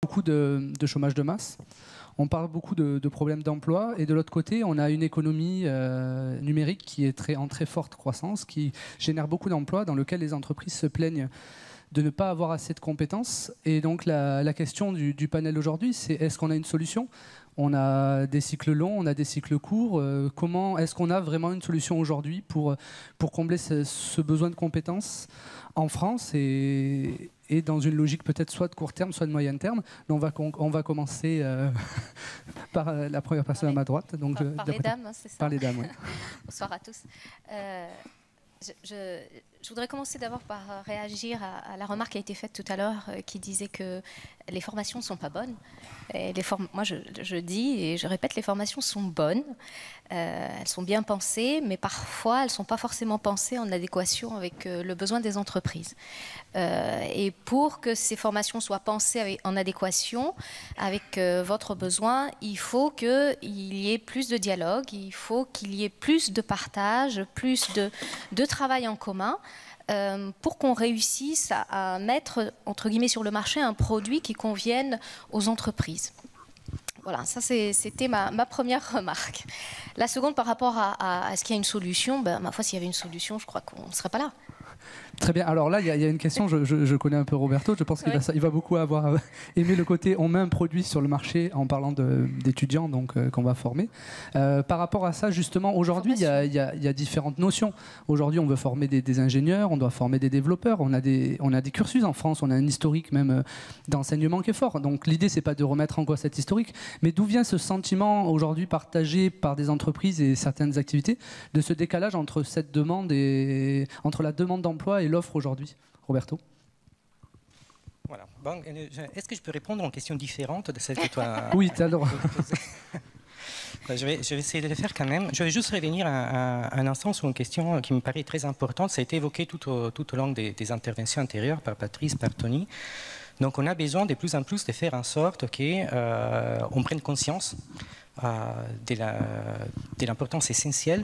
beaucoup de chômage de masse. On parle beaucoup de problèmes d'emploi. Et de l'autre côté, on a une économie numérique qui est en très forte croissance, qui génère beaucoup d'emplois, dans lequel les entreprises se plaignent de ne pas avoir assez de compétences. Et donc la question du panel aujourd'hui, c'est est-ce qu'on a une solution? On a des cycles longs, on a des cycles courts. Comment est-ce qu'on a vraiment une solution aujourd'hui pour combler ce besoin de compétences en France et dans une logique peut-être soit de court terme, soit de moyen terme? On va commencer par la première personne à ma droite. Donc, par les dames, hein, c'est ça? Par les dames, oui. Bonsoir à tous. Je voudrais commencer d'abord par réagir à la remarque qui a été faite tout à l'heure qui disait que les formations ne sont pas bonnes. Et moi, je dis et je répète, les formations sont bonnes. Elles sont bien pensées, mais parfois, elles ne sont pas forcément pensées en adéquation avec le besoin des entreprises. Et pour que ces formations soient pensées en adéquation avec votre besoin, il faut qu'il y ait plus de dialogue, il faut qu'il y ait plus de partage, plus de travail en commun, pour qu'on réussisse à mettre, entre guillemets, sur le marché un produit qui convienne aux entreprises. Voilà, ça c'était ma première remarque. La seconde, par rapport à est-ce qu'il y a une solution, ma foi, s'il y avait une solution, je crois qu'on ne serait pas là. Très bien. Alors là, il y a une question. Je connais un peu Roberto. Je pense qu'il va beaucoup avoir aimé le côté on met un produit sur le marché en parlant d'étudiants qu'on va former. Par rapport à ça, justement, aujourd'hui, il y a différentes notions. Aujourd'hui, on veut former des ingénieurs, on doit former des développeurs. On a des cursus en France. On a un historique même d'enseignement qui est fort. Donc l'idée, c'est pas de remettre en cause cet historique, mais d'où vient ce sentiment aujourd'hui partagé par des entreprises et certaines activités de ce décalage entre cette demande et entre la demande d'emploi et l'offre aujourd'hui? Roberto? Voilà. Bon, est-ce que je peux répondre en questions différentes de celles que toi... Oui, tu as le droit. Je vais essayer de le faire quand même. Je vais juste revenir un instant sur une question qui me paraît très importante. Ça a été évoqué tout au long des interventions antérieures par Patrice, par Tony. Donc on a besoin de plus en plus de faire en sorte qu'on prenne conscience de l'importance essentielle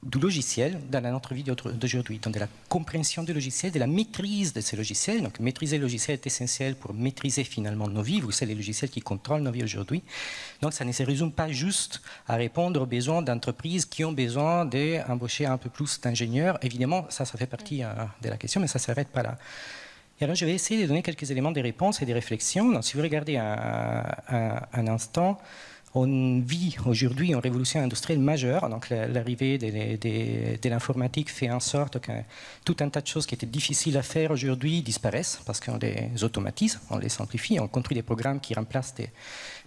du logiciel dans notre vie d'aujourd'hui, donc de la compréhension du logiciel, de la maîtrise de ces logiciels. Donc maîtriser le logiciel est essentiel pour maîtriser finalement nos vies. Vous savez, les logiciels qui contrôlent nos vies aujourd'hui. Donc ça ne se résume pas juste à répondre aux besoins d'entreprises qui ont besoin d'embaucher un peu plus d'ingénieurs. Évidemment, ça fait partie de la question, mais ça ne s'arrête pas là. Et alors je vais essayer de donner quelques éléments de réponse et de réflexion. Donc, si vous regardez un instant, on vit aujourd'hui une révolution industrielle majeure. Donc l'arrivée de l'informatique fait en sorte que tout un tas de choses qui étaient difficiles à faire aujourd'hui disparaissent parce qu'on les automatise, on les simplifie, on construit des programmes qui remplacent des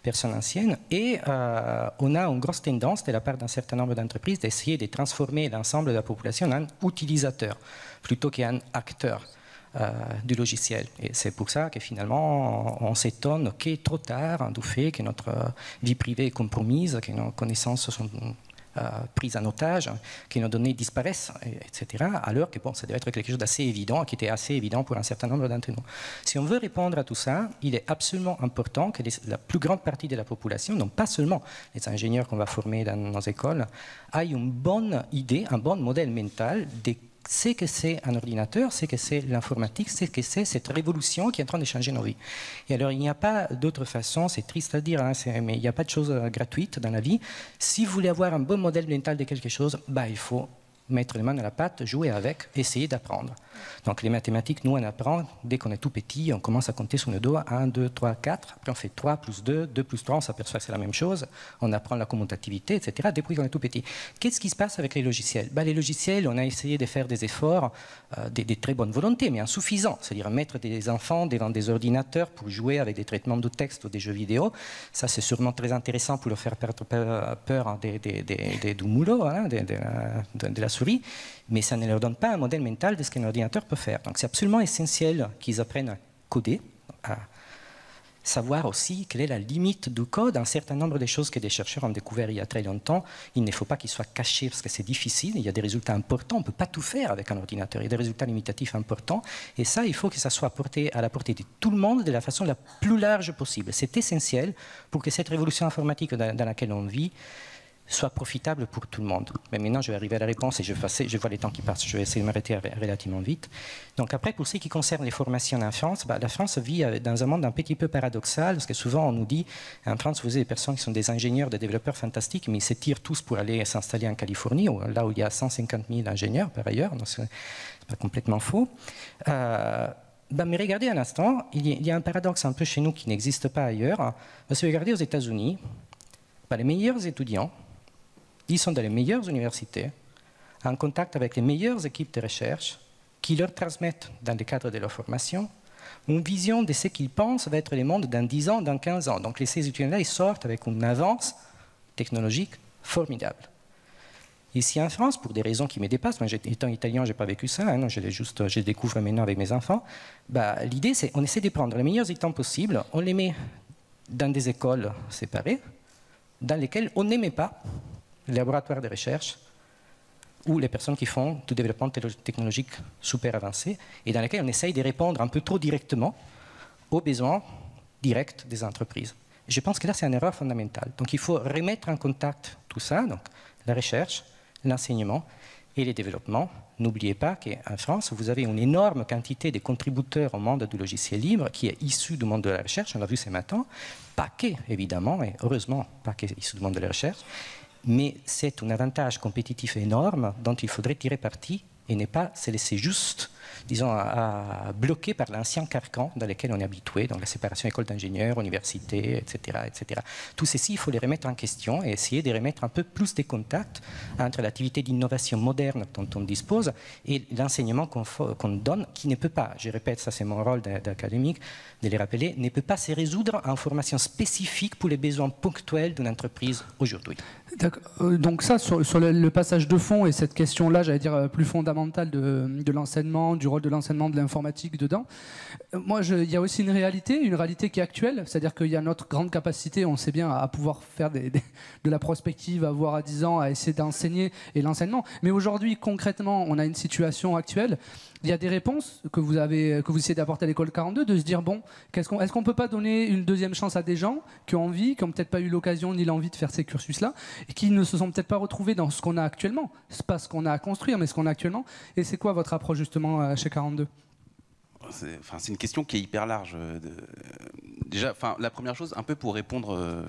personnes anciennes. Et on a une grosse tendance de la part d'un certain nombre d'entreprises d'essayer de transformer l'ensemble de la population en utilisateur plutôt qu'en acteur du logiciel. Et c'est pour ça que finalement, on s'étonne que trop tard, du fait que notre vie privée est compromise, que nos connaissances sont prises en otage, que nos données disparaissent, etc. Alors que bon, ça devait être quelque chose d'assez évident, qui était assez évident pour un certain nombre d'entre nous. Si on veut répondre à tout ça, il est absolument important que la plus grande partie de la population, donc pas seulement les ingénieurs qu'on va former dans nos écoles, aient une bonne idée, un bon modèle mental de c'est que c'est un ordinateur, c'est que c'est l'informatique, c'est que c'est cette révolution qui est en train de changer nos vies. Et alors, il n'y a pas d'autre façon, c'est triste à dire, hein, mais il n'y a pas de chose gratuite dans la vie. Si vous voulez avoir un bon modèle mental de quelque chose, il faut mettre les mains dans la pâte, jouer avec, essayer d'apprendre. Donc les mathématiques, nous on apprend dès qu'on est tout petit, on commence à compter sur nos doigts, 1, 2, 3, 4, après on fait 3 plus 2, 2 plus 3, on s'aperçoit que c'est la même chose, on apprend la commutativité, etc., depuis qu'on est tout petit. Qu'est-ce qui se passe avec les logiciels? Les logiciels, on a essayé de faire des efforts, des très bonnes volontés, mais insuffisants, c'est-à-dire mettre des enfants devant des ordinateurs pour jouer avec des traitements de texte ou des jeux vidéo, ça c'est sûrement très intéressant pour leur faire perdre peur du moulot, hein, de la souris, mais ça ne leur donne pas un modèle mental de ce qu'un ordinateur peut faire. Donc c'est absolument essentiel qu'ils apprennent à coder, à savoir aussi quelle est la limite du code. Un certain nombre de choses que des chercheurs ont découvert il y a très longtemps, il ne faut pas qu'ils soient cachés parce que c'est difficile, il y a des résultats importants, on ne peut pas tout faire avec un ordinateur, il y a des résultats limitatifs importants, et ça, il faut que ça soit à la portée de tout le monde de la façon la plus large possible. C'est essentiel pour que cette révolution informatique dans laquelle on vit soit profitable pour tout le monde. Mais maintenant, je vais arriver à la réponse et je vois les temps qui passent. Je vais essayer de m'arrêter relativement vite. Donc après, pour ce qui concerne les formations en France, la France vit dans un monde un petit peu paradoxal, parce que souvent on nous dit, en France, vous avez des personnes qui sont des ingénieurs, des développeurs fantastiques, mais ils s'étirent tous pour aller s'installer en Californie, là où il y a 150 000 ingénieurs par ailleurs, donc c'est pas complètement faux. Mais regardez un instant, il y a un paradoxe un peu chez nous qui n'existe pas ailleurs. Parce que regardez aux États-Unis, les meilleurs étudiants, ils sont dans les meilleures universités, en contact avec les meilleures équipes de recherche, qui leur transmettent, dans le cadre de leur formation, une vision de ce qu'ils pensent va être le monde dans 10 ans, dans 15 ans. Donc ces étudiants-là, ils sortent avec une avance technologique formidable. Ici en France, pour des raisons qui me dépassent, moi étant italien, je n'ai pas vécu ça, hein, je découvre maintenant avec mes enfants, l'idée c'est qu'on essaie de prendre les meilleurs étudiants possibles, on les met dans des écoles séparées, dans lesquelles on n'aimait pas les laboratoires de recherche ou les personnes qui font du développement technologique super avancé, et dans lesquelles on essaye de répondre un peu trop directement aux besoins directs des entreprises. Et je pense que là c'est une erreur fondamentale. Donc il faut remettre en contact tout ça, donc la recherche, l'enseignement et les développements. N'oubliez pas qu'en France, vous avez une énorme quantité de contributeurs au monde du logiciel libre qui est issu du monde de la recherche, on l'a vu ce matin, pas que, évidemment, et heureusement, pas que issu du monde de la recherche, mais c'est un avantage compétitif énorme dont il faudrait tirer parti et ne pas se laisser juste, disons, à bloquer par l'ancien carcan dans lequel on est habitué, donc la séparation école d'ingénieurs, université, etc., etc. Tout ceci, il faut les remettre en question et essayer de remettre un peu plus de contacts entre l'activité d'innovation moderne dont on dispose et l'enseignement qu'on donne, qui ne peut pas, je répète, ça c'est mon rôle d'académique, de les rappeler, ne peut pas se résoudre en formation spécifique pour les besoins ponctuels d'une entreprise aujourd'hui. Donc ça, sur le passage de fond et cette question-là, j'allais dire plus fondamentale de l'enseignement, du rôle de l'enseignement, de l'informatique dedans, moi, il y a aussi une réalité qui est actuelle, c'est-à-dire qu'il y a notre grande capacité, on sait bien, à pouvoir faire de la prospective, à voir à 10 ans, à essayer d'enseigner et l'enseignement. Mais aujourd'hui, concrètement, on a une situation actuelle. Il y a des réponses que vous essayez d'apporter à l'école 42, de se dire, bon, est-ce qu'on ne peut pas donner une deuxième chance à des gens qui ont envie, qui n'ont peut-être pas eu l'occasion ni l'envie de faire ces cursus-là, et qui ne se sont peut-être pas retrouvés dans ce qu'on a actuellement. Ce n'est pas ce qu'on a à construire, mais ce qu'on a actuellement. Et c'est quoi votre approche justement chez 42 ? C'est une question qui est hyper large. Déjà, la première chose, un peu pour répondre,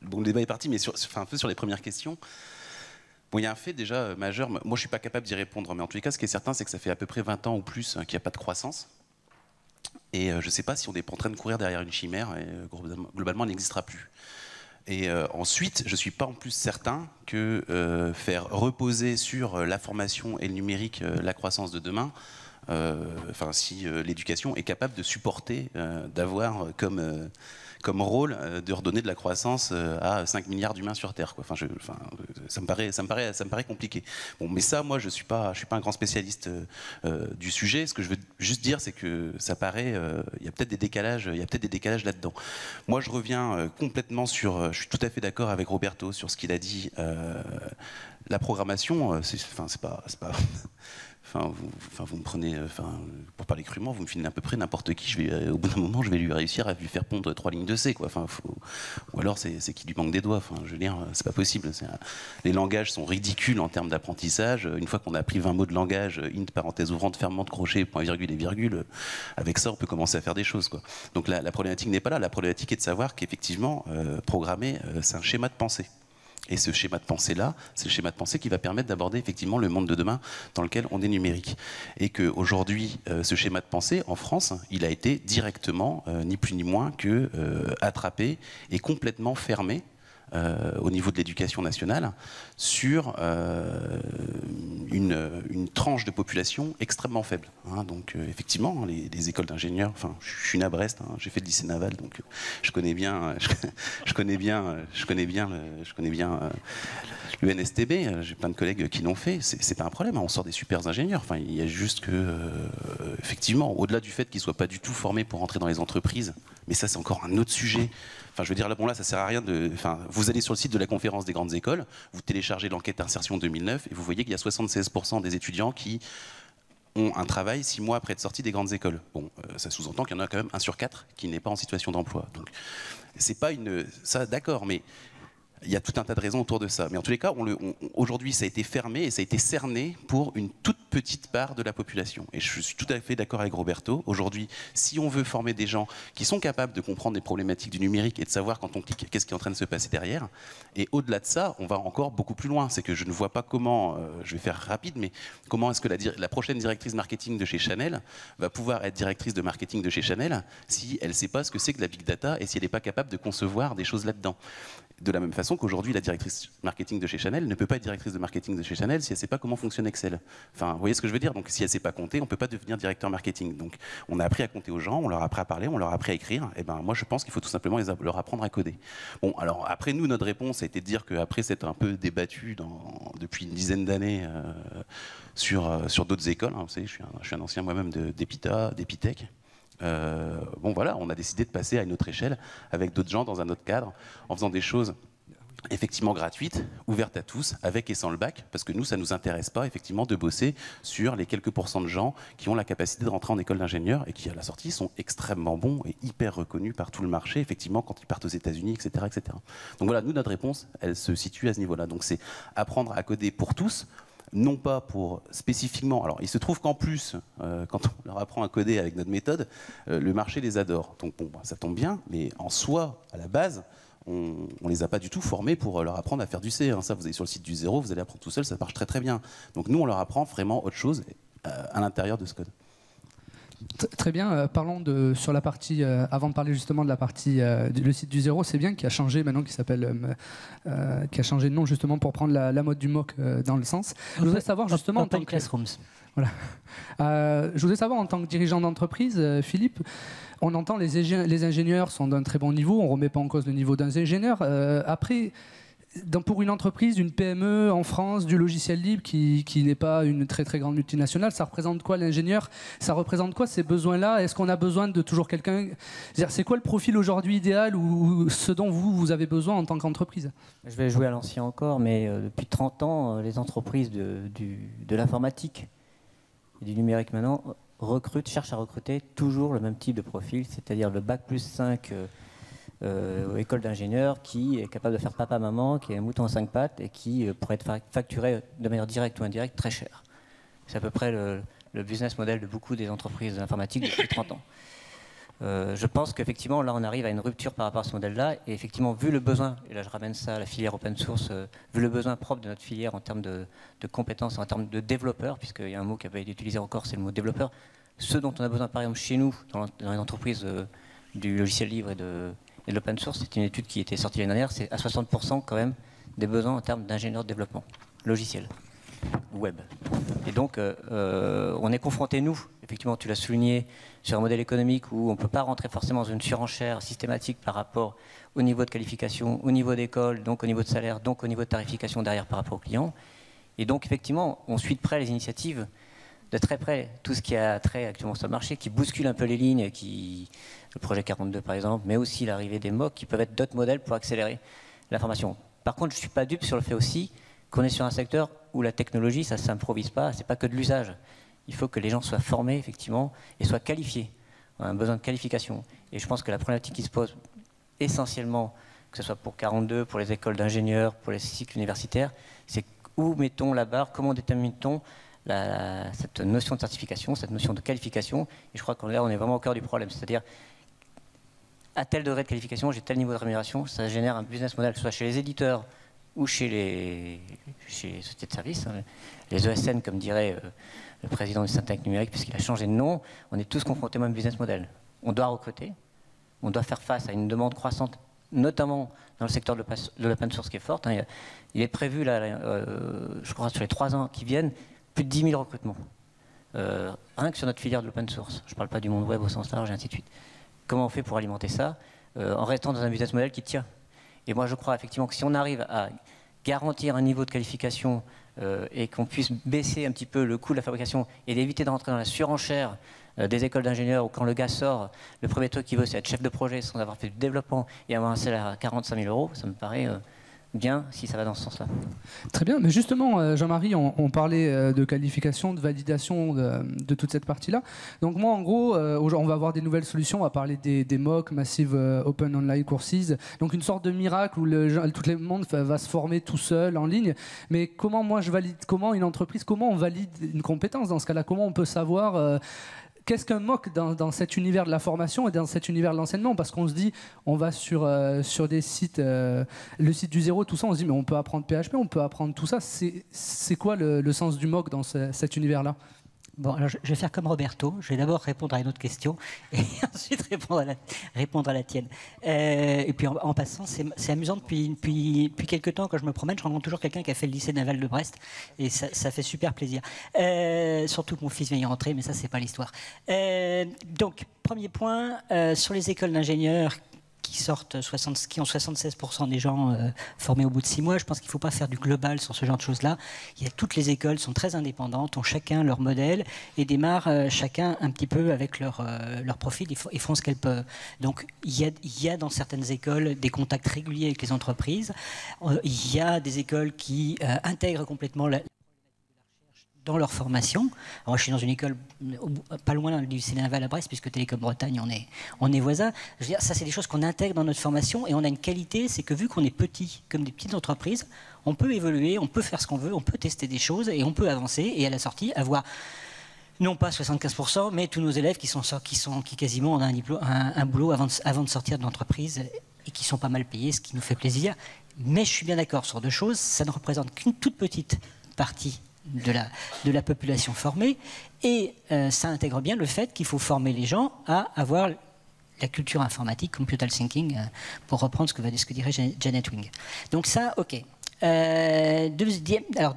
bon, le débat est parti, mais un peu sur les premières questions. Bon, il y a un fait déjà majeur, moi je ne suis pas capable d'y répondre, mais en tous les cas, ce qui est certain, c'est que ça fait à peu près 20 ans ou plus qu'il n'y a pas de croissance. Et je ne sais pas si on n'est pas en train de courir derrière une chimère, et globalement, elle n'existera plus. Et ensuite, je ne suis pas en plus certain que faire reposer sur la formation et le numérique la croissance de demain, si l'éducation est capable de supporter, d'avoir comme rôle de redonner de la croissance à 5 milliards d'humains sur Terre, quoi. Ça me paraît compliqué. Bon, mais ça, moi, je suis pas un grand spécialiste du sujet. Ce que je veux juste dire, c'est que ça paraît, il y a peut-être des décalages là-dedans. Moi, je reviens complètement je suis tout à fait d'accord avec Roberto sur ce qu'il a dit. La programmation, c'est pas vous me prenez, pour parler crûment, vous me filez à peu près n'importe qui. Au bout d'un moment, je vais lui réussir à lui faire pondre 3 lignes de C, quoi. Ou alors c'est qu'il lui manque des doigts. Je veux dire, c'est pas possible. Les langages sont ridicules en termes d'apprentissage. Une fois qu'on a appris 20 mots de langage, int, parenthèse ouvrante, fermement, crochet, point virgule et virgule, avec ça, on peut commencer à faire des choses, quoi. Donc la problématique n'est pas là. La problématique est de savoir qu'effectivement, programmer, c'est un schéma de pensée. Et ce schéma de pensée-là, c'est le schéma de pensée qui va permettre d'aborder effectivement le monde de demain dans lequel on est numérique. Et qu'aujourd'hui, ce schéma de pensée, en France, il a été directement, ni plus ni moins que attrapé et complètement fermé au niveau de l'éducation nationale sur une tranche de population extrêmement faible. Donc effectivement, les écoles d'ingénieurs, je suis né à Brest, j'ai fait le lycée naval, donc je connais bien le NSTB, j'ai plein de collègues qui l'ont fait, c'est pas un problème, on sort des super ingénieurs. Il y a juste que, effectivement, au-delà du fait qu'ils soient pas du tout formés pour rentrer dans les entreprises, mais ça c'est encore un autre sujet. Je veux dire, là, ça sert à rien de. Vous allez sur le site de la conférence des grandes écoles, vous téléchargez l'enquête insertion 2009 et vous voyez qu'il y a 76% des étudiants qui ont un travail 6 mois après être sortis des grandes écoles. Bon, ça sous-entend qu'il y en a quand même 1 sur 4 qui n'est pas en situation d'emploi. Donc, c'est pas ça, d'accord, mais il y a tout un tas de raisons autour de ça. Mais en tous les cas, aujourd'hui, ça a été fermé et ça a été cerné pour une toute petite part de la population. Et je suis tout à fait d'accord avec Roberto. Aujourd'hui, si on veut former des gens qui sont capables de comprendre les problématiques du numérique et de savoir quand on clique qu'est-ce qui est en train de se passer derrière, et au-delà de ça, on va encore beaucoup plus loin. C'est que je ne vois pas comment, je vais faire rapide, mais comment est-ce que la prochaine directrice marketing de chez Chanel va pouvoir être directrice de marketing de chez Chanel si elle ne sait pas ce que c'est que la big data et si elle n'est pas capable de concevoir des choses là-dedans. De la même façon qu'aujourd'hui, la directrice marketing de chez Chanel ne peut pas être directrice de marketing de chez Chanel si elle ne sait pas comment fonctionne Excel. Enfin, vous voyez ce que je veux dire? Donc, si elle ne sait pas compter, on ne peut pas devenir directeur marketing. Donc, on a appris à compter aux gens, on leur a appris à parler, on leur a appris à écrire. Et ben, moi, je pense qu'il faut tout simplement leur apprendre à coder. Bon, alors après, nous, notre réponse a été de dire qu'après s'être un peu débattu depuis une dizaine d'années sur d'autres écoles, hein, vous savez, je suis un ancien moi-même d'Epitech. Bon voilà, on a décidé de passer à une autre échelle avec d'autres gens dans un autre cadre, en faisant des choses effectivement gratuites, ouvertes à tous, avec et sans le bac, parce que nous, ça ne nous intéresse pas effectivement de bosser sur les quelques pourcents de gens qui ont la capacité de rentrer en école d'ingénieur et qui à la sortie sont extrêmement bons et hyper reconnus par tout le marché, effectivement quand ils partent aux États-Unis, etc., etc. Donc voilà, nous, notre réponse, elle se situe à ce niveau-là. Donc c'est apprendre à coder pour tous, non pas pour spécifiquement. Alors, il se trouve qu'en plus, quand on leur apprend à coder avec notre méthode, le marché les adore. Donc, bon, ça tombe bien, mais en soi, à la base, on ne les a pas du tout formés pour leur apprendre à faire du C. Hein. Ça, vous allez sur le site du zéro, vous allez apprendre tout seul, ça marche très très bien. Donc, nous, on leur apprend vraiment autre chose à l'intérieur de ce code. Très bien, parlons sur la partie, avant de parler justement de la partie le site du zéro, c'est bien qui a changé maintenant, qui a changé de nom justement pour prendre la mode du MOOC dans le sens. Je voudrais savoir justement en tant que Classrooms. Voilà. Je voudrais savoir en tant que dirigeant d'entreprise, Philippe, on entend les ingénieurs sont d'un très bon niveau, on ne remet pas en cause le niveau d'un ingénieur. Après, pour une entreprise, une PME en France, du logiciel libre qui n'est pas une très très grande multinationale, ça représente quoi l'ingénieur? Ça représente quoi ces besoins-là? Est-ce qu'on a besoin de toujours quelqu'un? C'est quoi le profil aujourd'hui idéal ou ce dont vous avez besoin en tant qu'entreprise? Je vais jouer à l'ancien encore, mais depuis 30 ans, les entreprises de l'informatique et du numérique maintenant cherchent à recruter toujours le même type de profil, c'est-à-dire le bac plus 5 école d'ingénieur qui est capable de faire papa-maman, qui est un mouton à 5 pattes et qui pourrait être facturé de manière directe ou indirecte très cher. C'est à peu près le business model de beaucoup des entreprises informatiques depuis 30 ans. Je pense qu'effectivement, là, on arrive à une rupture par rapport à ce modèle-là. Et effectivement, vu le besoin, et là, je ramène ça à la filière open source, vu le besoin propre de notre filière en termes de compétences, en termes de développeurs, puisqu'il y a un mot qui avait été utilisé encore, c'est le mot développeur. Ce dont on a besoin, par exemple, chez nous, dans les entreprises du logiciel libre et de l'open source, c'est une étude qui était sortie l'année dernière, c'est à 60% quand même des besoins en termes d'ingénieurs de développement logiciel, web. Et donc, on est confronté, nous, effectivement, tu l'as souligné, sur un modèle économique où on ne peut pas rentrer forcément dans une surenchère systématique par rapport au niveau de qualification, au niveau d'école, donc au niveau de salaire, donc au niveau de tarification derrière par rapport aux clients. Et donc, effectivement, on suit de près les initiatives, de très près tout ce qui a trait actuellement sur le marché, qui bouscule un peu les lignes, le projet 42 par exemple, mais aussi l'arrivée des MOOC qui peuvent être d'autres modèles pour accélérer la formation. Par contre, je ne suis pas dupe sur le fait aussi qu'on est sur un secteur où la technologie, ça ne s'improvise pas, ce n'est pas que de l'usage. Il faut que les gens soient formés, effectivement, et soient qualifiés. On a un besoin de qualification. Et je pense que la problématique qui se pose essentiellement, que ce soit pour 42, pour les écoles d'ingénieurs, pour les cycles universitaires, c'est où mettons la barre, comment détermine-t-on cette notion de certification, cette notion de qualification. Et je crois qu'on est vraiment au cœur du problème. C'est-à-dire, à tel degré de qualification, j'ai tel niveau de rémunération, ça génère un business model, que ce soit chez les éditeurs ou chez les sociétés de services, hein, les ESN, comme dirait le président du Syntec numérique, puisqu'il a changé de nom. On est tous confrontés au même business model. On doit recruter, on doit faire face à une demande croissante, notamment dans le secteur de l'open source qui est forte. Hein. Il est prévu, là, je crois, sur les 3 ans qui viennent, plus de 10 000 recrutements. Rien que sur notre filière de l'open source. Je ne parle pas du monde web au sens large, et ainsi de suite. Comment on fait pour alimenter ça en restant dans un business model qui tient? Et moi, je crois effectivement que si on arrive à garantir un niveau de qualification et qu'on puisse baisser un petit peu le coût de la fabrication et d'éviter de rentrer dans la surenchère des écoles d'ingénieurs où quand le gars sort, le premier truc qu'il veut, c'est être chef de projet sans avoir fait du développement et avoir un salaire à 45 000 €, ça me paraît bien si ça va dans ce sens-là. Très bien, mais justement, Jean-Marie, on parlait de qualification, de validation de toute cette partie-là. Donc moi, en gros, on va avoir des nouvelles solutions, on va parler des MOOC, Massive Open Online Courses, donc une sorte de miracle où tout le monde va se former tout seul en ligne. Mais comment moi je valide, comment une entreprise, comment on valide une compétence dans ce cas-là? Comment on peut savoir qu'est-ce qu'un MOOC dans cet univers de la formation et dans cet univers de l'enseignement? Parce qu'on se dit, on va sur des sites, le site du zéro, tout ça, on se dit, mais on peut apprendre PHP, on peut apprendre tout ça. C'est quoi le sens du MOOC dans cet univers-là? Bon, alors je vais faire comme Roberto. Je vais d'abord répondre à une autre question et ensuite répondre à la tienne. Et puis en passant, c'est amusant depuis quelques temps, quand je me promène, je rencontre toujours quelqu'un qui a fait le lycée naval de Brest et ça fait super plaisir. Surtout que mon fils vient y rentrer, mais ça, c'est pas l'histoire. Donc, premier point, sur les écoles d'ingénieurs qui ont 76% des gens formés au bout de 6 mois. Je pense qu'il ne faut pas faire du global sur ce genre de choses-là. Toutes les écoles sont très indépendantes, ont chacun leur modèle et démarrent chacun un petit peu avec leur profil. Ils font ce qu'elles peuvent. Donc il y a dans certaines écoles des contacts réguliers avec les entreprises. Il y a des écoles qui intègrent complètement dans leur formation. Alors, je suis dans une école pas loin du lycée naval à Brest, puisque Télécom Bretagne, on est voisins. Je veux dire, ça, c'est des choses qu'on intègre dans notre formation et on a une qualité, c'est que vu qu'on est petit, comme des petites entreprises, on peut évoluer, on peut faire ce qu'on veut, on peut tester des choses et on peut avancer et à la sortie avoir non pas 75%, mais tous nos élèves qui quasiment ont un boulot avant de sortir de l'entreprise et qui sont pas mal payés, ce qui nous fait plaisir. Mais je suis bien d'accord sur deux choses, ça ne représente qu'une toute petite partie de la population formée et ça intègre bien le fait qu'il faut former les gens à avoir la culture informatique, computer thinking, pour reprendre ce que dirait Janet Wing. Donc ça, ok.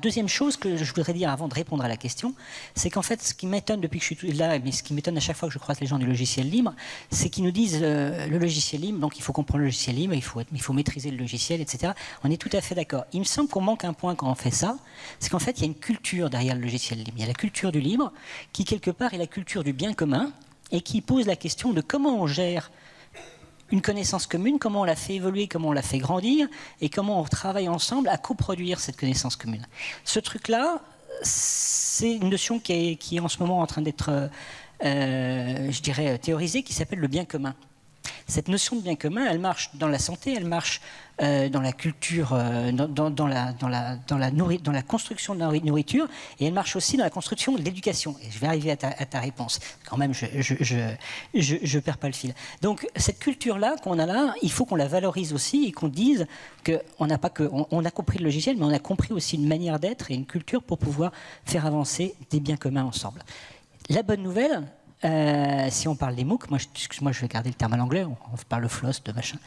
Deuxième chose que je voudrais dire avant de répondre à la question, c'est qu'en fait, ce qui m'étonne depuis que je suis là, mais ce qui m'étonne à chaque fois que je croise les gens du logiciel libre, c'est qu'ils nous disent le logiciel libre, donc il faut comprendre le logiciel libre, il faut maîtriser le logiciel, etc. On est tout à fait d'accord. Il me semble qu'on manque un point quand on fait ça, c'est qu'en fait, il y a une culture derrière le logiciel libre. Il y a la culture du libre, qui quelque part est la culture du bien commun, et qui pose la question de comment on gère une connaissance commune, comment on la fait évoluer, comment on la fait grandir, et comment on travaille ensemble à coproduire cette connaissance commune. Ce truc-là, c'est une notion qui est en ce moment en train d'être, je dirais, théorisée, qui s'appelle le bien commun. Cette notion de bien commun, elle marche dans la santé, elle marche dans la culture, dans la construction de la nourriture, et elle marche aussi dans la construction de l'éducation. Et je vais arriver à ta réponse. Quand même, je perds pas le fil. Donc cette culture-là qu'on a là, il faut qu'on la valorise aussi et qu'on dise qu'on n'a pas que, on a compris le logiciel, mais on a compris aussi une manière d'être et une culture pour pouvoir faire avancer des biens communs ensemble. La bonne nouvelle, si on parle des MOOC, moi je vais garder le terme à l'anglais, on parle le FLOSS de machin,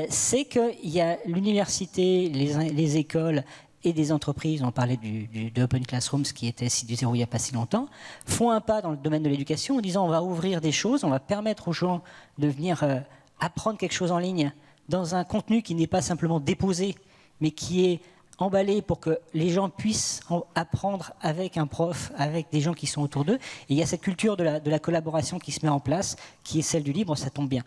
c'est qu'il y a l'université, les écoles et des entreprises, on parlait de Open Classrooms qui était site du zéro il n'y a pas si longtemps, font un pas dans le domaine de l'éducation en disant on va ouvrir des choses, on va permettre aux gens de venir apprendre quelque chose en ligne dans un contenu qui n'est pas simplement déposé, mais qui est emballé pour que les gens puissent apprendre avec un prof, avec des gens qui sont autour d'eux. Et il y a cette culture de la collaboration qui se met en place, qui est celle du libre, ça tombe bien.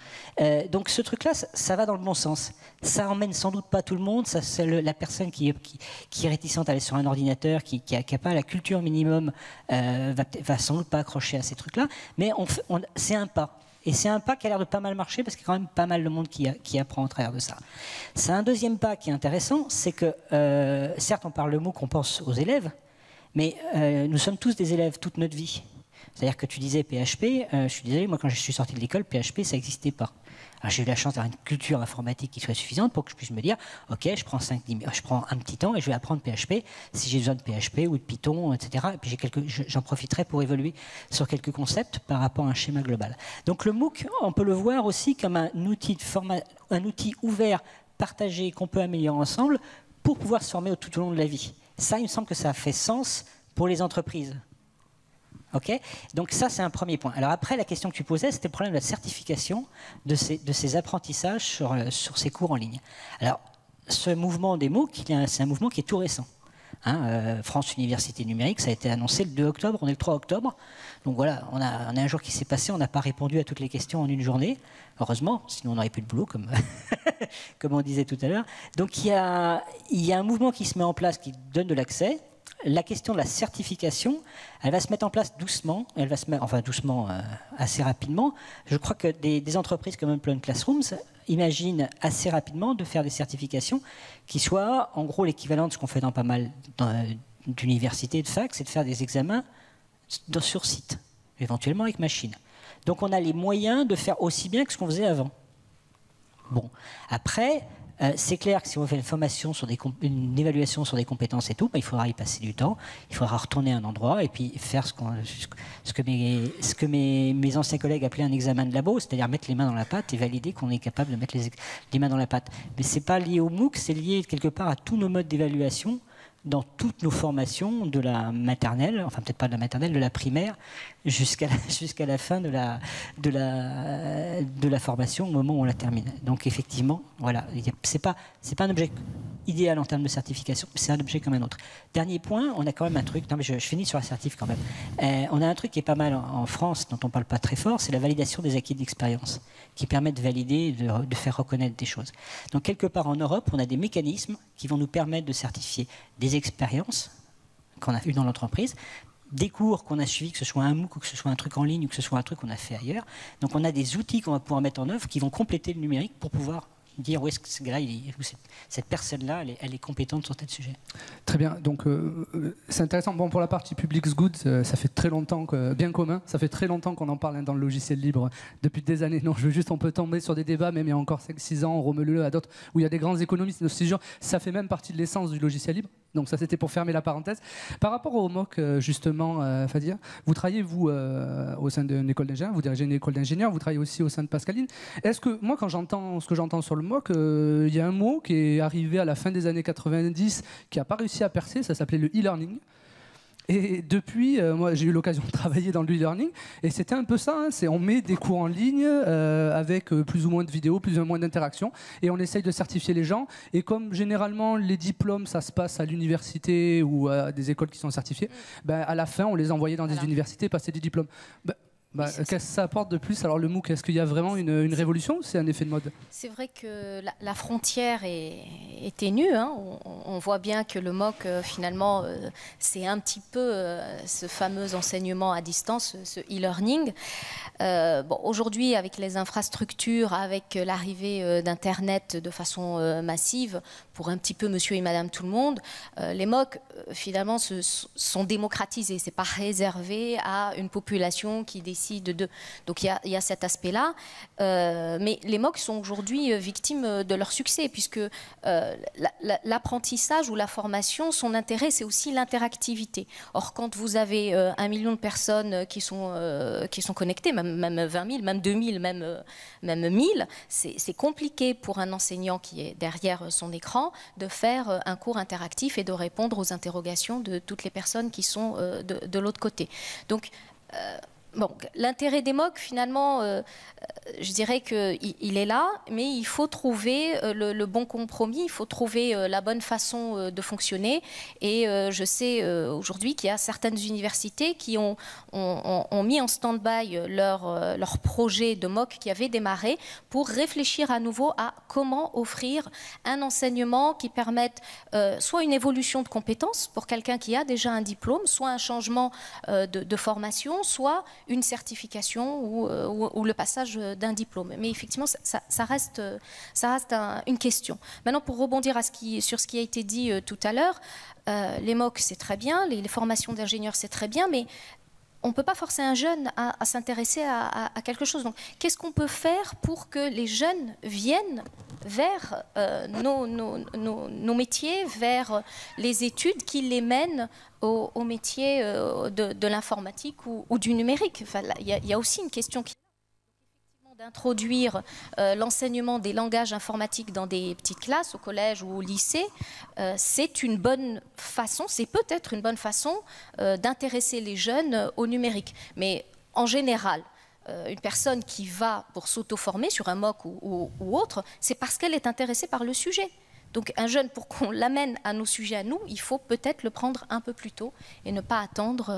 Donc ce truc-là, ça va dans le bon sens. Ça emmène sans doute pas tout le monde. La personne qui est réticente à aller sur un ordinateur, qui n'a pas la culture minimum, va sans doute pas accrocher à ces trucs-là. Mais c'est un pas. Et c'est un pas qui a l'air de pas mal marcher parce qu'il y a quand même pas mal de monde qui apprend au travers de ça. C'est un deuxième pas qui est intéressant, c'est que, certes on parle le mot qu'on pense aux élèves, mais nous sommes tous des élèves toute notre vie. C'est-à-dire que tu disais PHP, je suis désolé, moi quand je suis sorti de l'école, PHP ça n'existait pas. Alors, j'ai eu la chance d'avoir une culture informatique qui soit suffisante pour que je puisse me dire, ok, je prends un petit temps et je vais apprendre PHP si j'ai besoin de PHP ou de Python, etc. Et puis j'en profiterai pour évoluer sur quelques concepts par rapport à un schéma global. Donc le MOOC, on peut le voir aussi comme un outil un outil ouvert, partagé, qu'on peut améliorer ensemble pour pouvoir se former tout au long de la vie. Ça, il me semble que ça a fait sens pour les entreprises. Okay, donc ça, c'est un premier point. Alors après, la question que tu posais, c'était le problème de la certification de ces apprentissages sur ces cours en ligne. Alors, ce mouvement des MOOC, c'est un mouvement qui est tout récent. France Université Numérique, ça a été annoncé le 2 octobre, on est le 3 octobre. Donc voilà, on a un jour qui s'est passé, on n'a pas répondu à toutes les questions en une journée. Heureusement, sinon on n'aurait plus de boulot, comme, comme on disait tout à l'heure. Donc il y a un mouvement qui se met en place qui donne de l'accès. La question de la certification, elle va se mettre en place doucement, elle va se mettre, enfin doucement, assez rapidement. Je crois que des entreprises comme Unplugged Classrooms imaginent assez rapidement de faire des certifications qui soient en gros l'équivalent de ce qu'on fait dans pas mal d'universités et de facs, c'est de faire des examens sur site, éventuellement avec machine. Donc on a les moyens de faire aussi bien que ce qu'on faisait avant. Bon, après, c'est clair que si on fait une formation sur une évaluation sur des compétences et tout, il faudra y passer du temps, il faudra retourner à un endroit et puis faire ce que mes anciens collègues appelaient un examen de labo, c'est-à-dire mettre les mains dans la pâte et valider qu'on est capable de mettre les mains dans la pâte. Mais ce n'est pas lié au MOOC, c'est lié quelque part à tous nos modes d'évaluation dans toutes nos formations, de la maternelle, enfin peut-être pas de la maternelle, de la primaire, jusqu'à la fin de la formation au moment où on la termine. Donc effectivement, voilà, c'est pas un objet idéal en termes de certification, c'est un objet comme un autre. Dernier point, on a quand même un truc, non mais je finis sur la certif quand même, on a un truc qui est pas mal en France, dont on parle pas très fort, c'est la validation des acquis d'expérience, qui permet de valider, de faire reconnaître des choses. Donc quelque part en Europe, on a des mécanismes qui vont nous permettre de certifier des expériences qu'on a eues dans l'entreprise, des cours qu'on a suivis, que ce soit un MOOC ou que ce soit un truc en ligne ou que ce soit un truc qu'on a fait ailleurs. Donc on a des outils qu'on va pouvoir mettre en œuvre qui vont compléter le numérique pour pouvoir dire où est-ce que ce gars-là, cette personne-là, elle est compétente sur tel sujet. Très bien, donc c'est intéressant. Bon, pour la partie Public's Good, ça fait très longtemps bien commun, ça fait très longtemps qu'on en parle dans le logiciel libre, depuis des années. Non, on peut tomber sur des débats, même il y a encore 5-6 ans, Romelu, à d'autres, où il y a des grands économistes de ce genre. Ça fait même partie de l'essence du logiciel libre. Donc ça, c'était pour fermer la parenthèse. Par rapport au MOOC, justement, Fadia, vous travaillez, vous, au sein d'une école d'ingénieurs, vous dirigez une école d'ingénieurs, vous travaillez aussi au sein de Pascaline. Est-ce que, moi, quand j'entends ce que j'entends sur le MOOC, il y a un mot qui est arrivé à la fin des années 90, qui n'a pas réussi à percer, ça s'appelait le e-learning. Et depuis, moi j'ai eu l'occasion de travailler dans le e-learning, et c'était un peu ça, on met des cours en ligne avec plus ou moins de vidéos, plus ou moins d'interactions, et on essaye de certifier les gens. Et comme généralement les diplômes, ça se passe à l'université ou à des écoles qui sont certifiées, à la fin on les envoyait dans des universités passer des diplômes. Qu'est-ce que ça apporte de plus alors le MOOC? Est-ce qu'il y a vraiment une révolution ou c'est un effet de mode? C'est vrai que la frontière est ténue. On voit bien que le MOOC, finalement, c'est un petit peu ce fameux enseignement à distance, ce e-learning. Aujourd'hui, avec les infrastructures, avec l'arrivée d'Internet de façon massive, pour un petit peu monsieur et madame tout le monde, les MOOC, finalement, sont démocratisés. Ce n'est pas réservé à une population qui décide de... Donc il y a cet aspect-là. Mais les MOOC sont aujourd'hui victimes de leur succès, puisque l'apprentissage ou la formation, son intérêt, c'est aussi l'interactivité. Or, quand vous avez 1 million de personnes qui sont connectées, même 20 000, même 2 000, même 1 000, c'est compliqué pour un enseignant qui est derrière son écran de faire un cours interactif et de répondre aux interrogations de toutes les personnes qui sont de l'autre côté. Donc, l'intérêt des MOOC, finalement, je dirais qu'il est là, mais il faut trouver le bon compromis, il faut trouver la bonne façon de fonctionner. Et je sais aujourd'hui qu'il y a certaines universités qui ont mis en stand-by leur projet de MOOC qui avait démarré pour réfléchir à nouveau à comment offrir un enseignement qui permette soit une évolution de compétences pour quelqu'un qui a déjà un diplôme, soit un changement de formation, soit une certification ou le passage d'un diplôme. Mais effectivement, ça reste une question. Maintenant, pour rebondir sur ce qui a été dit tout à l'heure, les MOOC, c'est très bien, les formations d'ingénieurs, c'est très bien, mais on ne peut pas forcer un jeune à s'intéresser à quelque chose. Donc, qu'est-ce qu'on peut faire pour que les jeunes viennent vers nos métiers, vers les études qui les mènent au métier de l'informatique ou du numérique? Enfin, il y a aussi une question qui d'introduire l'enseignement des langages informatiques dans des petites classes au collège ou au lycée, c'est une bonne façon, c'est peut-être une bonne façon d'intéresser les jeunes au numérique. Mais en général, une personne qui va pour s'auto-former sur un MOOC ou autre, c'est parce qu'elle est intéressée par le sujet. Donc un jeune, pour qu'on l'amène à nos sujets à nous, il faut peut-être le prendre un peu plus tôt et ne pas attendre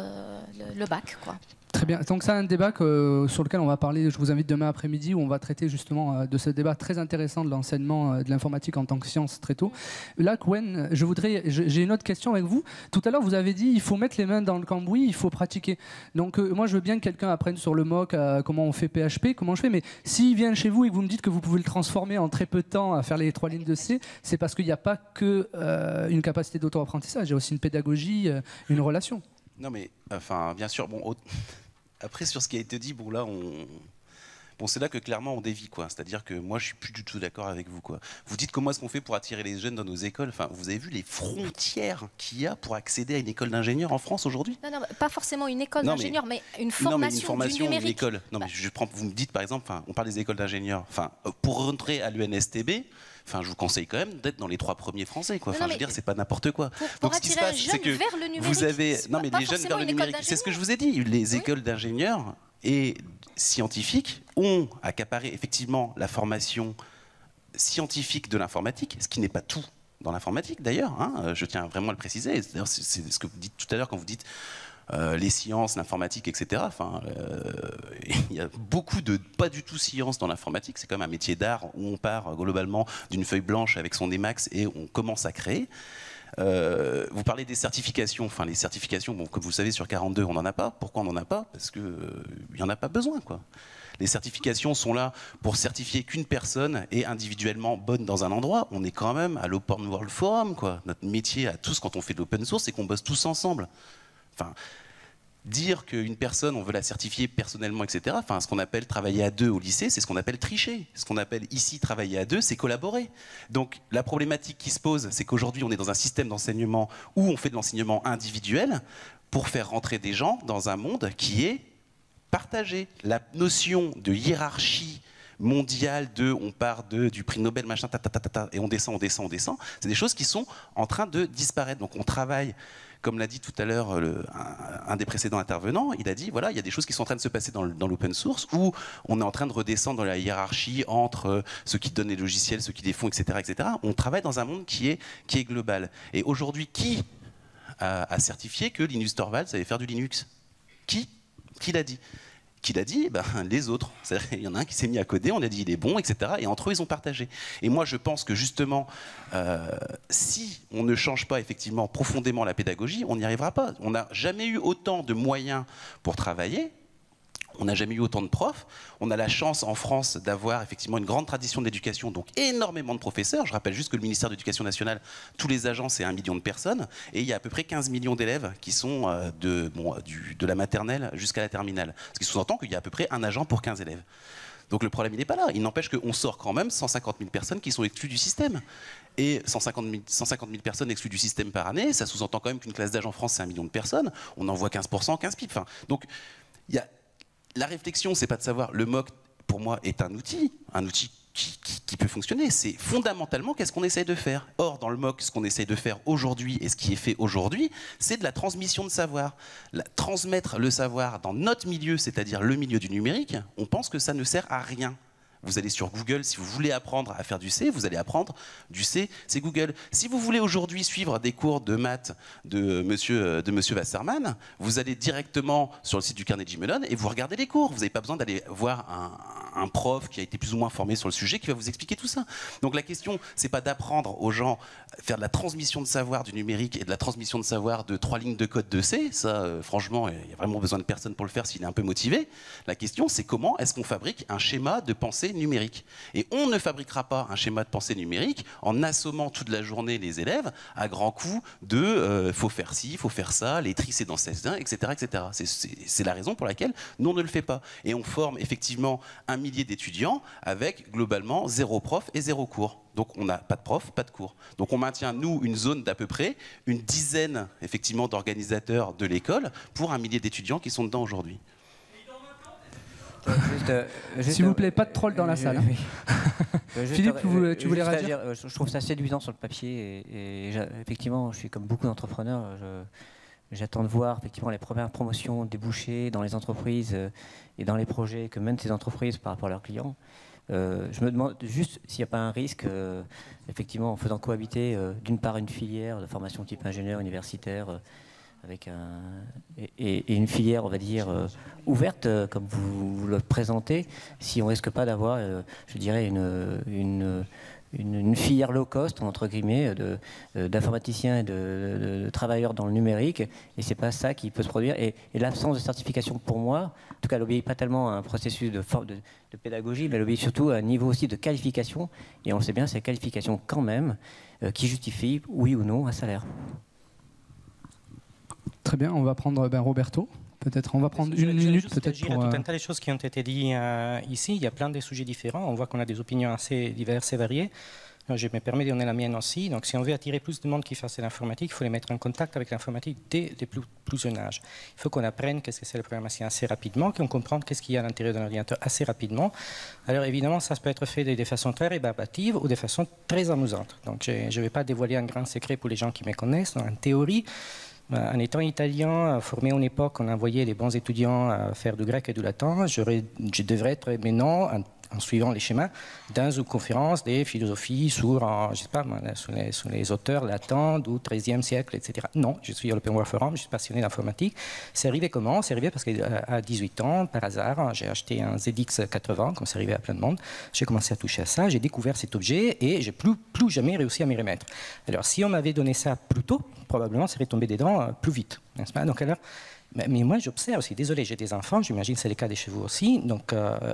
le bac, quoi. Très bien. Donc c'est un débat sur lequel on va parler, je vous invite demain après-midi, où on va traiter justement de ce débat très intéressant de l'enseignement de l'informatique en tant que science très tôt. Là, Gwen, j'ai une autre question avec vous. Tout à l'heure, vous avez dit il faut mettre les mains dans le cambouis, il faut pratiquer. Donc moi, je veux bien que quelqu'un apprenne sur le MOOC comment on fait PHP, comment je fais, mais s'il vient chez vous et que vous me dites que vous pouvez le transformer en très peu de temps à faire les 3 lignes de C, c'est parce qu'il n'y a pas que une capacité d'auto-apprentissage, il y a aussi une pédagogie, une relation. Non mais, enfin, bien sûr, bon... Après, sur ce qui a été dit, bon là, c'est là que clairement on dévie, quoi. C'est-à-dire que moi, je suis plus du tout d'accord avec vous, quoi. Vous dites comment est-ce qu'on fait pour attirer les jeunes dans nos écoles. Enfin, vous avez vu les frontières qu'il y a pour accéder à une école d'ingénieur en France aujourd'hui? Non, pas forcément une école d'ingénieur, mais une formation, du numérique. Une école. Non, mais vous me dites par exemple, on parle des écoles d'ingénieurs. Enfin, pour rentrer à l'UNSTB. Enfin, je vous conseille quand même d'être dans les 3 premiers français, quoi. Enfin, je veux dire, c'est pas n'importe quoi. Pour attirer un jeune vers le numérique. Vous avez, non, mais les jeunes vers le numérique. C'est ce que je vous ai dit. Les écoles d'ingénieurs et scientifiques ont accaparé effectivement la formation scientifique de l'informatique, ce qui n'est pas tout dans l'informatique d'ailleurs. Hein, je tiens vraiment à le préciser. C'est ce que vous dites tout à l'heure quand vous dites. Les sciences, l'informatique, etc. Enfin, il y a beaucoup de pas du tout sciences dans l'informatique. C'est comme un métier d'art où on part globalement d'une feuille blanche avec son Emacs et on commence à créer. Vous parlez des certifications. Enfin, les certifications, bon, comme vous le savez, sur 42, on n'en a pas. Pourquoi on n'en a pas? Parce qu'il n'y en a pas besoin, quoi. Les certifications sont là pour certifier qu'une personne est individuellement bonne dans un endroit. On est quand même à l'Open World Forum, quoi. Notre métier à tous quand on fait de l'open source, c'est qu'on bosse tous ensemble. Enfin, dire qu'une personne, on veut la certifier personnellement, etc., enfin, ce qu'on appelle travailler à 2 au lycée, c'est ce qu'on appelle tricher. Ce qu'on appelle ici travailler à 2, c'est collaborer. Donc la problématique qui se pose, c'est qu'aujourd'hui, on est dans un système d'enseignement où on fait de l'enseignement individuel pour faire rentrer des gens dans un monde qui est partagé. La notion de hiérarchie mondiale on part du prix Nobel, machin, et on descend, c'est des choses qui sont en train de disparaître. Donc on travaille. Comme l'a dit tout à l'heure un des précédents intervenants, il a dit voilà, il y a des choses qui sont en train de se passer dans l'open source où on est en train de redescendre dans la hiérarchie entre ceux qui donnent les logiciels, ceux qui les font, etc., etc. On travaille dans un monde qui est global. Et aujourd'hui, qui a certifié que Linus Torvalds savait faire du Linux? Qui l'a dit? Qui l'a dit? Les autres. Il y en a un qui s'est mis à coder, on a dit il est bon, etc. Et entre eux, ils ont partagé. Et moi, je pense que justement, si on ne change pas effectivement profondément la pédagogie, on n'y arrivera pas. On n'a jamais eu autant de moyens pour travailler. On n'a jamais eu autant de profs. On a la chance en France d'avoir effectivement une grande tradition d'éducation, donc énormément de professeurs. Je rappelle juste que le ministère de l'Éducation nationale, tous les agents, c'est 1 million de personnes. Et il y a à peu près 15 millions d'élèves qui sont de la maternelle jusqu'à la terminale. Ce qui sous-entend qu'il y a à peu près un agent pour 15 élèves. Donc le problème, il n'est pas là. Il n'empêche qu'on sort quand même 150 000 personnes qui sont exclues du système. Et 150 000 personnes exclues du système par année, ça sous-entend quand même qu'une classe d'âge en France, c'est 1 million de personnes. On en voit 15%, 15 pipes. Enfin, donc, il y a... La réflexion, c'est pas de savoir, le MOOC, pour moi, est un outil qui peut fonctionner. C'est fondamentalement qu'est-ce qu'on essaye de faire. Or, dans le MOOC, ce qu'on essaye de faire aujourd'hui et ce qui est fait aujourd'hui, c'est de la transmission de savoir. Transmettre le savoir dans notre milieu, c'est-à-dire le milieu du numérique, on pense que ça ne sert à rien. Vous allez sur Google, si vous voulez apprendre à faire du C, vous allez apprendre du C, c'est Google. Si vous voulez aujourd'hui suivre des cours de maths de monsieur Wasserman, vous allez directement sur le site du Carnegie Mellon et vous regardez les cours. Vous n'avez pas besoin d'aller voir un prof qui a été plus ou moins formé sur le sujet qui va vous expliquer tout ça. Donc la question, c'est pas d'apprendre aux gens à faire de la transmission de savoir du numérique et de la transmission de savoir de 3 lignes de code de C. Ça, franchement, il y a vraiment besoin de personne pour le faire s'il est un peu motivé. La question, c'est comment est-ce qu'on fabrique un schéma de pensée numérique. Et on ne fabriquera pas un schéma de pensée numérique en assommant toute la journée les élèves à grands coups de faut faire ci, faut faire ça, les tri c'est dans 16-1, etc. etc. C'est la raison pour laquelle nous on ne le fait pas. Et on forme effectivement 1 millier d'étudiants avec globalement 0 prof et 0 cours. Donc on n'a pas de prof, pas de cours. Donc on maintient, nous, une zone d'à peu près une dizaine effectivement d'organisateurs de l'école pour 1 millier d'étudiants qui sont dedans aujourd'hui. S'il vous plaît, pas de troll dans la salle. Philippe, tu voulais réagir? Je trouve ça séduisant sur le papier et effectivement, je suis comme beaucoup d'entrepreneurs. J'attends de voir effectivement les premières promotions déboucher dans les entreprises et dans les projets que mènent ces entreprises par rapport à leurs clients. Je me demande juste s'il n'y a pas un risque, effectivement, en faisant cohabiter d'une part une filière de formation type ingénieur universitaire avec et une filière, on va dire, ouverte, comme vous le présentez, si on risque pas d'avoir, je dirais, une filière low cost, entre guillemets, d'informaticiens et de travailleurs dans le numérique, et c'est pas ça qui peut se produire. Et l'absence de certification, pour moi, en tout cas, elle n'obéit pas tellement à un processus de pédagogie, mais elle obéit surtout à un niveau aussi de qualification, et on le sait bien, c'est la qualification quand même qui justifie, oui ou non, un salaire. Très bien, on va prendre Roberto. Peut-être, on va prendre une minute peut-être pour... Tout un tas de choses qui ont été dites ici. Il y a plein de sujets différents. On voit qu'on a des opinions assez diverses et variées. Je me permets de donner la mienne aussi. Donc, si on veut attirer plus de monde qui fasse de l'informatique, il faut les mettre en contact avec l'informatique dès le plus jeune âge. Il faut qu'on apprenne qu'est-ce que c'est la programmation assez rapidement, qu'on comprenne qu'est-ce qu'il y a à l'intérieur d'un ordinateur assez rapidement. Alors, évidemment, ça peut être fait de façon très rébarbative ou de façon très amusante. Donc, je ne vais pas dévoiler un grand secret pour les gens qui me connaissent. En théorie, en étant italien, formé à une époque, on envoyait les bons étudiants à faire du grec et du latin. Je devrais être maintenant, en suivant les schémas, dans une conférence de philosophie sur, je sais pas, sur les auteurs latins du XIIIe siècle, etc. Non, je suis à l'Open World Forum, je suis passionné d'informatique. C'est arrivé comment? C'est arrivé parce qu'à 18 ans, par hasard, j'ai acheté un ZX 80, comme c'est arrivé à plein de monde. J'ai commencé à toucher à ça, j'ai découvert cet objet et j'ai plus jamais réussi à m'y remettre. Alors, si on m'avait donné ça plus tôt, probablement, ça serait tombé des dents plus vite, n'est-ce pas? Donc alors, mais moi, j'observe aussi. Désolé, j'ai des enfants, j'imagine que c'est le cas de chez vous aussi. Donc,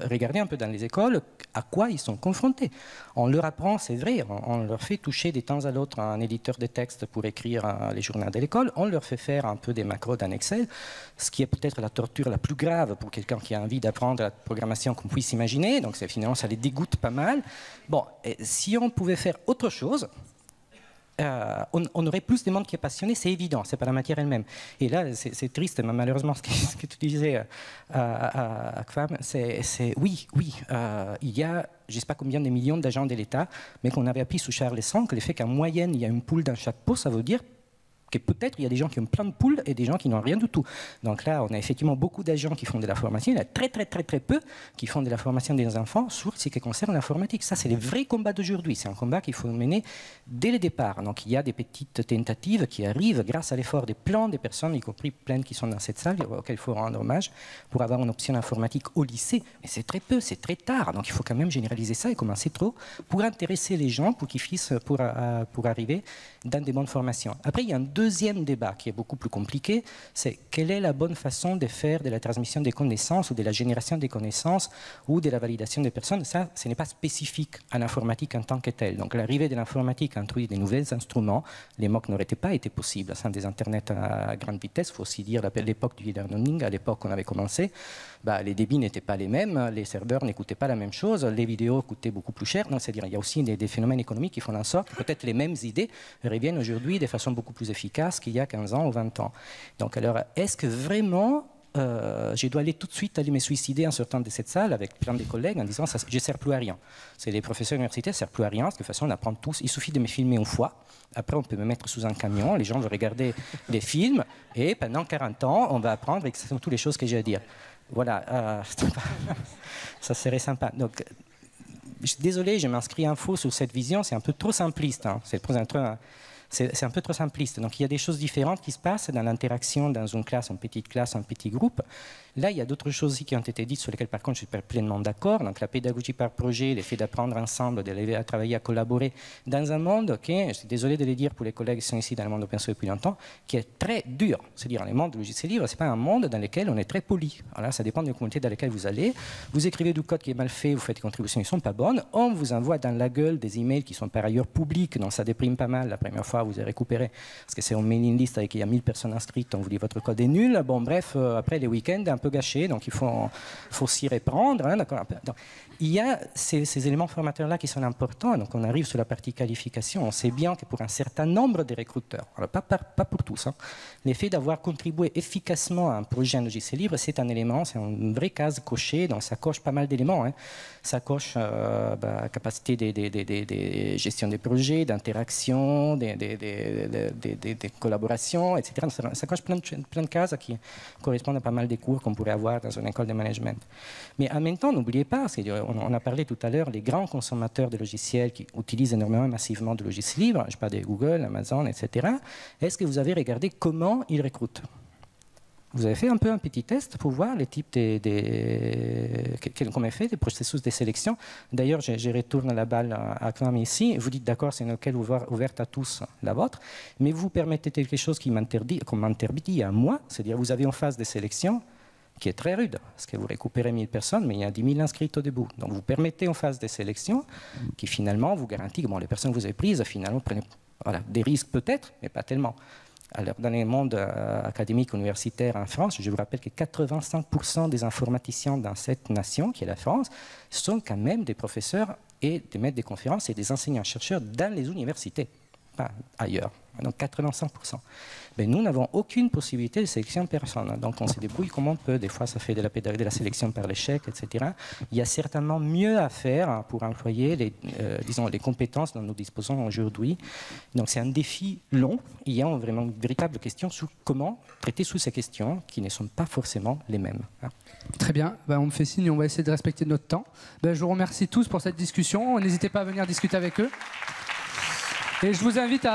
regardez un peu dans les écoles à quoi ils sont confrontés. On leur apprend, c'est vrai, on leur fait toucher de temps à l'autre un éditeur de texte pour écrire les journaux de l'école. On leur fait faire un peu des macros dans Excel, ce qui est peut-être la torture la plus grave pour quelqu'un qui a envie d'apprendre la programmation qu'on puisse imaginer. Donc, finalement, ça les dégoûte pas mal. Bon, si on pouvait faire autre chose, on aurait plus de monde qui est passionné, c'est évident, c'est pas la matière elle-même. Et là, c'est triste, mais malheureusement, ce que tu disais à Kvam, c'est oui, il y a, je ne sais pas combien de millions d'agents de l'État, mais qu'on avait appris sous Charles V, que le fait qu'en moyenne, il y a une poule dans chaque pot, ça veut dire que peut-être il y a des gens qui ont plein de poules et des gens qui n'ont rien du tout. Donc là, on a effectivement beaucoup d'agents qui font de la formation. Il y en a très peu qui font de la formation des enfants sur ce qui concerne l'informatique. Ça, c'est le vrai combat d'aujourd'hui. C'est un combat qu'il faut mener dès le départ. Donc il y a des petites tentatives qui arrivent grâce à l'effort de plein de personnes, y compris plein qui sont dans cette salle, auxquelles il faut rendre hommage, pour avoir une option informatique au lycée. Mais c'est très peu, c'est très tard. Donc il faut quand même généraliser ça et commencer tôt pour intéresser les gens, pour qu'ils puissent pour arriver dans des bonnes formations. Après, il y a un deuxième débat qui est beaucoup plus compliqué, c'est quelle est la bonne façon de faire de la transmission des connaissances ou de la génération des connaissances ou de la validation des personnes. Ça, ce n'est pas spécifique à l'informatique en tant que telle. Donc l'arrivée de l'informatique a introduit de nouveaux instruments. Les MOOC n'auraient pas été possibles sans des internets à grande vitesse. Il faut aussi dire l'époque du e-learning, à l'époque où on avait commencé, les débits n'étaient pas les mêmes, les serveurs n'écoutaient pas la même chose, les vidéos coûtaient beaucoup plus cher. C'est-à-dire il y a aussi des phénomènes économiques qui font en sorte que peut-être les mêmes idées reviennent aujourd'hui de façon beaucoup plus efficace qu'il y a 15 ans ou 20 ans. Donc alors, est-ce que vraiment je dois aller tout de suite aller me suicider en sortant de cette salle avec plein de collègues en disant je ne sers plus à rien. C'est les professeurs universitaires ne servent plus à rien, parce que de toute façon on apprend tous. Il suffit de me filmer une fois, après on peut me mettre sous un camion, les gens vont regarder des films et pendant 40 ans on va apprendre exactement toutes les choses que j'ai à dire. Voilà, ça serait sympa. Donc, désolé, je m'inscris en faux sur cette vision, c'est un peu trop simpliste. Hein. C'est un peu trop simpliste. Donc il y a des choses différentes qui se passent dans l'interaction dans une classe, en petite classe, en petit groupe. Là, il y a d'autres choses aussi qui ont été dites sur lesquelles, par contre, je suis pleinement d'accord. Donc la pédagogie par projet, l'effet d'apprendre ensemble, d'élever à travailler, à collaborer dans un monde qui, je suis désolé de le dire pour les collègues qui sont ici dans le monde open source depuis longtemps, qui est très dur. C'est-à-dire, le monde du logiciel libre, ce n'est pas un monde dans lequel on est très poli. Alors, ça dépend de la communauté dans laquelle vous allez. Vous écrivez du code qui est mal fait, vous faites des contributions qui ne sont pas bonnes. On vous envoie dans la gueule des emails qui sont par ailleurs publics, donc ça déprime pas mal. La première fois, vous avez récupéré, parce que c'est une mailing list avec il y a 1000 personnes inscrites, on vous dit votre code est nul. Bon, bref, après les week-ends, un peu gâchés, donc il faut s'y reprendre. Hein, d'accord. Donc, il y a ces éléments formateurs-là qui sont importants. Donc, on arrive sur la partie qualification. On sait bien que pour un certain nombre de recruteurs, alors pas pour tous, hein, l'effet d'avoir contribué efficacement à un projet en logiciel libre, c'est un élément, c'est une vraie case cochée. Donc, ça coche pas mal d'éléments. Hein. Ça coche capacité de gestion des projets, d'interaction, des collaborations, etc. Ça coche plein de cases qui correspondent à pas mal des cours qu'on pourrait avoir dans une école de management. Mais en même temps, n'oubliez pas, on a parlé tout à l'heure, les grands consommateurs de logiciels qui utilisent énormément massivement de logiciels libres, je parle de Google, Amazon, etc. Est-ce que vous avez regardé comment ils recrutent? Vous avez fait un peu un petit test pour voir les types comment est fait les processus de sélection. D'ailleurs, je retourne la balle à Clam ici. Vous dites d'accord, c'est une école ouverte à tous, la vôtre, mais vous permettez quelque chose qui m'interdit à moi, c'est-à-dire vous avez une phase de sélection qui est très rude, parce que vous récupérez 1000 personnes, mais il y a 10 000 inscrits au début. Donc vous permettez une phase de sélection qui finalement vous garantit que les personnes que vous avez prises, finalement, prennent des risques peut-être, mais pas tellement. Alors, dans le monde académique universitaire en France, je vous rappelle que 85% des informaticiens dans cette nation, qui est la France, sont quand même des professeurs et des maîtres de conférences et des enseignants-chercheurs dans les universités, pas ailleurs. Donc 85%. Mais nous n'avons aucune possibilité de sélectionner personne. Donc on se débrouille comme on peut. Des fois, ça fait de la sélection par l'échec, etc. Il y a certainement mieux à faire pour employer les compétences dont nous disposons aujourd'hui. Donc c'est un défi long. Il y a vraiment une véritable question sur comment traiter sous ces questions qui ne sont pas forcément les mêmes. Très bien. On me fait signe, on va essayer de respecter notre temps. Je vous remercie tous pour cette discussion. N'hésitez pas à venir discuter avec eux. Et je vous invite à